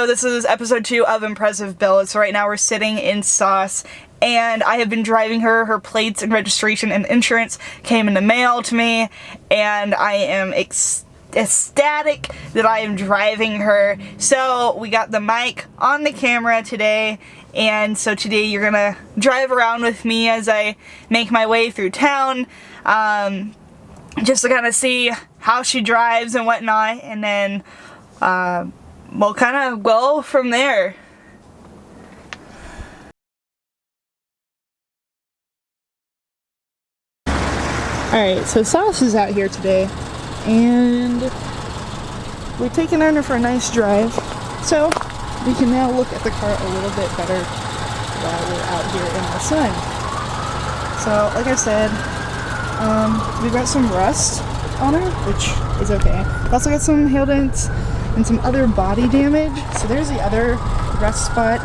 So this is episode 2 of Impressive Build. So right now we're sitting in Sauce, and I have been driving her. Her plates and registration and insurance came in the mail to me, and I am ecstatic that I am driving her. So we got the mic on the camera today, and so today you're gonna drive around with me as I make my way through town, just to kind of see how she drives and whatnot, and then we'll kind of go from there. Alright, so Sauce is out here today, and we're taking her for a nice drive, so we can now look at the car a little bit better while we're out here in the sun. So, like I said, we got some rust on her, which is okay. We also got some hail dents and some other body damage. So there's the other rust spot.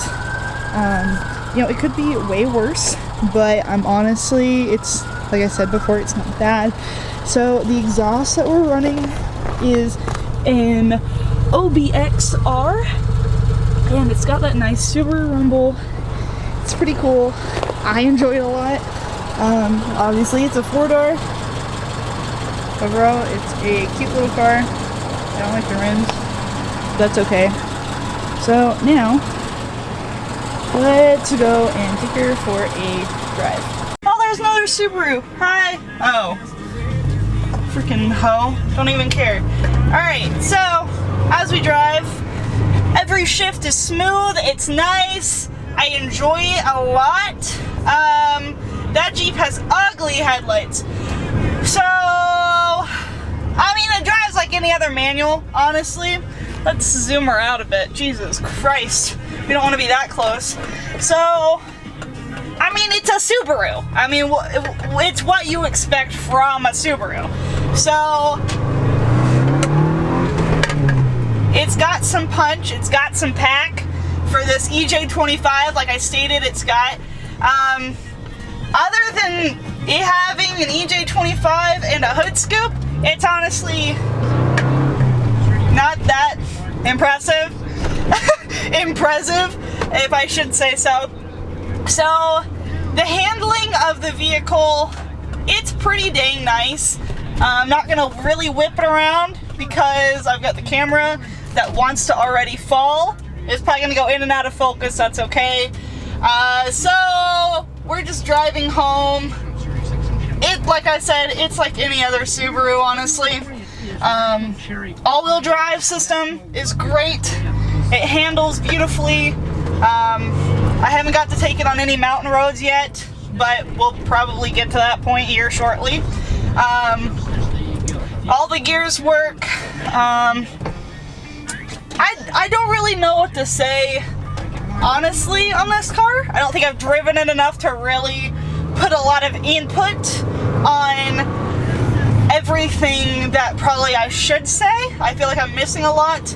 You know, it could be way worse, but honestly, it's, like I said before, it's not bad. So the exhaust that we're running is an WRX, and it's got that nice Subaru rumble. It's pretty cool. I enjoy it a lot. Obviously it's a 4-door. Overall, it's a cute little car. I don't like the rims. That's okay. So now, let's go and take her for a drive. Oh, there's another Subaru. Hi. Oh. Freaking hoe. Don't even care. Alright, so, as we drive, every shift is smooth. It's nice. I enjoy it a lot. That Jeep has ugly headlights. So, I mean, it drives like any other manual, honestly. Let's zoom her out a bit. Jesus Christ. We don't want to be that close. So, I mean, it's a Subaru. I mean, it's what you expect from a Subaru. So, it's got some punch. It's got some pack. For this EJ25, like I stated, it's got, other than it having an EJ25 and a hood scoop, it's honestly not that impressive. Impressive, if I should say so. So, the handling of the vehicle, it's pretty dang nice. I'm not gonna really whip it around because I've got the camera that wants to already fall. It's probably gonna go in and out of focus, that's okay. So, we're just driving home. Like I said, it's like any other Subaru, honestly. All-wheel drive system is great. It handles beautifully. I haven't got to take it on any mountain roads yet, but we'll probably get to that point here shortly. All the gears work. I don't really know what to say, honestly, on this car. I don't think I've driven it enough to really put a lot of input on everything that probably I should say. I feel like I'm missing a lot.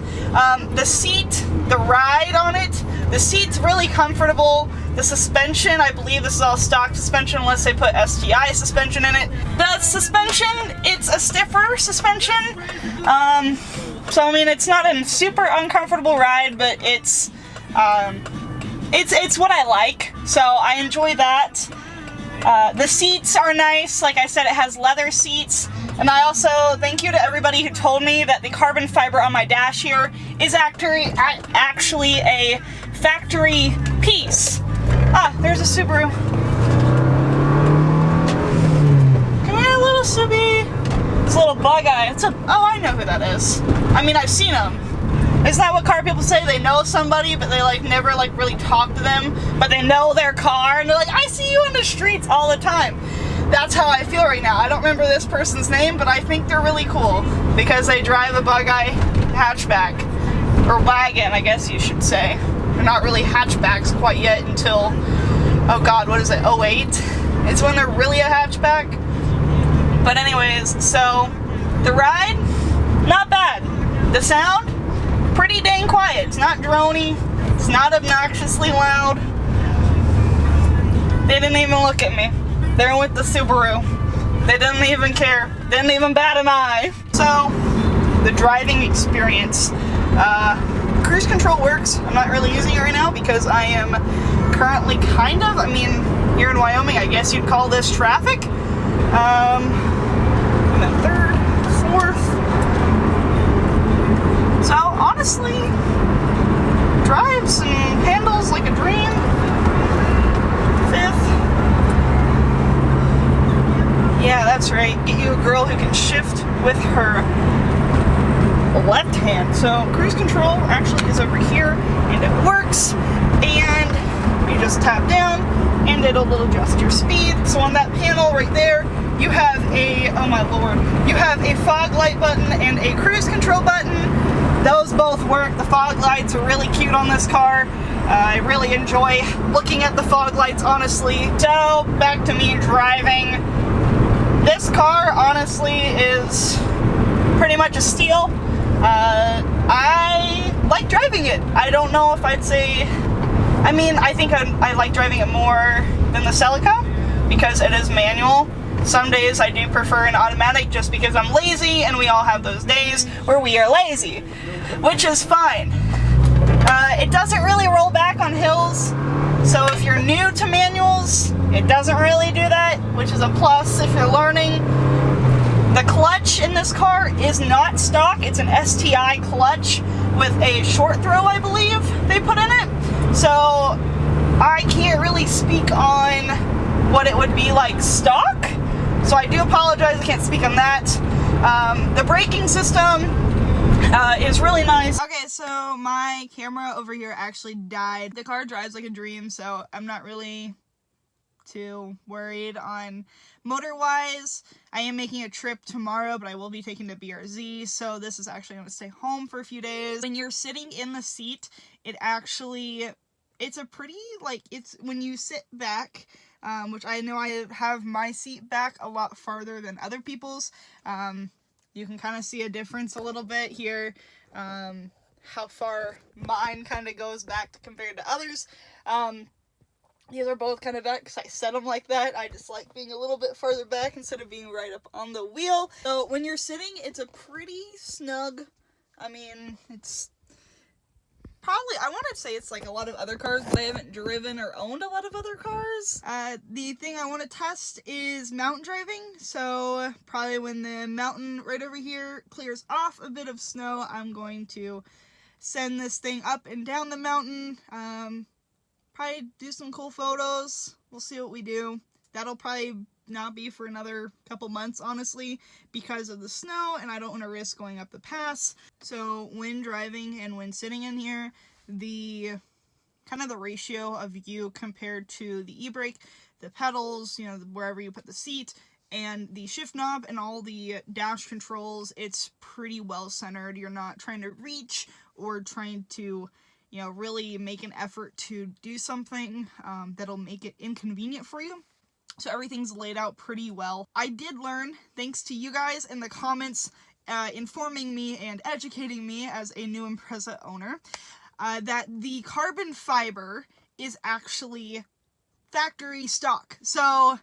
The seat, the ride on it, the seat's really comfortable. The suspension, I believe this is all stock suspension unless they put STi suspension in it. The suspension, it's a stiffer suspension. So I mean, it's not a super uncomfortable ride, but it's what I like. So I enjoy that. The seats are nice. Like I said, it has leather seats. And I also, thank you to everybody who told me that the carbon fiber on my dash here is actually a factory piece. Ah, there's a Subaru. Come here, little Subby. It's a little bug eye. Oh, I know who that is. I mean, I've seen them. Isn't that what car people say? They know somebody, but they like never like really talk to them, but they know their car, and they're like, I see you in the streets all the time. That's how I feel right now. I don't remember this person's name, but I think they're really cool because they drive a bug eye hatchback, or wagon, I guess you should say. They're not really hatchbacks quite yet until, oh god, what is it, 08? It's when they're really a hatchback. But anyways, so the ride, not bad. The sound, pretty dang quiet. It's not droney. It's not obnoxiously loud. They didn't even look at me. They're with the Subaru. They didn't even care. Didn't even bat an eye. So, the driving experience. cruise control works. I'm not really using it right now because I am currently I mean, here in Wyoming, I guess you'd call this traffic. And then third, fourth. So honestly, drives and handles like a dream. Fifth. Yeah, that's right. Get you a girl who can shift with her left hand. So cruise control actually is over here and it works, and you just tap down and it'll adjust your speed. So on that panel right there, you have a, oh my lord, you have a fog light button and a cruise control button. Those both work. The fog lights are really cute on this car. I really enjoy looking at the fog lights, honestly. So back to me driving. This car honestly is pretty much a steal. I like driving it. I don't know if I'd say, I mean, I think I like driving it more than the Celica because it is manual. Some days I do prefer an automatic just because I'm lazy, and we all have those days where we are lazy, which is fine. It doesn't really roll back on hills, so if you're new to manuals, it doesn't really do that, which is a plus if you're learning. The clutch in this car is not stock. It's an STi clutch with a short throw, I believe they put in it. So I can't really speak on what it would be like stock. So I do apologize, I can't speak on that. The braking system is really nice. Okay, so my camera over here actually died. The car drives like a dream, so I'm not really too worried on motor-wise. I am making a trip tomorrow, but I will be taking to BRZ, so this is actually going to stay home for a few days. When you're sitting in the seat, it's a pretty, like, it's when you sit back, which I know I have my seat back a lot farther than other people's. You can kind of see a difference a little bit here, how far mine kind of goes back compared to others. These are both kind of back because I set them like that. I just like being a little bit farther back instead of being right up on the wheel. So when you're sitting, it's a pretty snug, I mean, it's probably, I want to say it's like a lot of other cars, but I haven't driven or owned a lot of other cars. The thing I want to test is mountain driving. So probably when the mountain right over here clears off a bit of snow, I'm going to send this thing up and down the mountain. Probably do some cool photos. We'll see what we do. That'll probably not be for another couple months, honestly, because of the snow, and I don't want to risk going up the pass. So when driving and when sitting in here, the kind of the ratio of you compared to the e-brake, the pedals, you know, wherever you put the seat, and the shift knob and all the dash controls, it's pretty well centered. You're not trying to reach or trying to, you know, really make an effort to do something that'll make it inconvenient for you. So everything's laid out pretty well. I did learn, thanks to you guys in the comments informing me and educating me as a new Impreza owner, that the carbon fiber is actually factory stock. So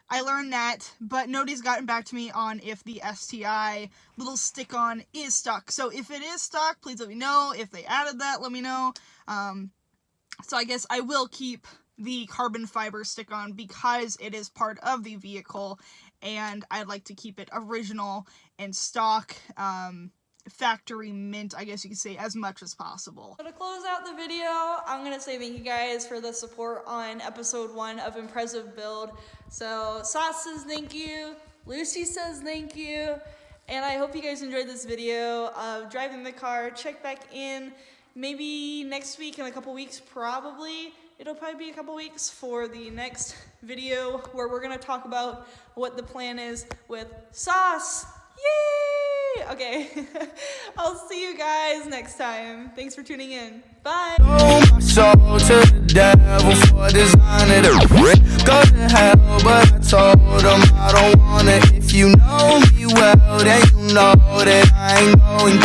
I learned that, but nobody's gotten back to me on if the STi little stick-on is stock. So if it is stock, please let me know. If they added that, let me know. So I guess I will keep the carbon fiber stick-on because it is part of the vehicle, and I'd like to keep it original and stock, factory mint, I guess you could say, as much as possible. So to close out the video, I'm gonna say thank you guys for the support on episode 1 of Imprezive Build. So Sauce says thank you, Lucy says thank you, and I hope you guys enjoyed this video of driving the car. Check back in maybe next week, in a couple weeks probably. It'll probably be a couple weeks for the next video where we're gonna talk about what the plan is with Sauce. Yay! Okay, I'll see you guys next time. Thanks for tuning in. Bye! Sold to the devil for designing it. Go to hell, but I told him I don't want it. If you know me well, then you know that I ain't going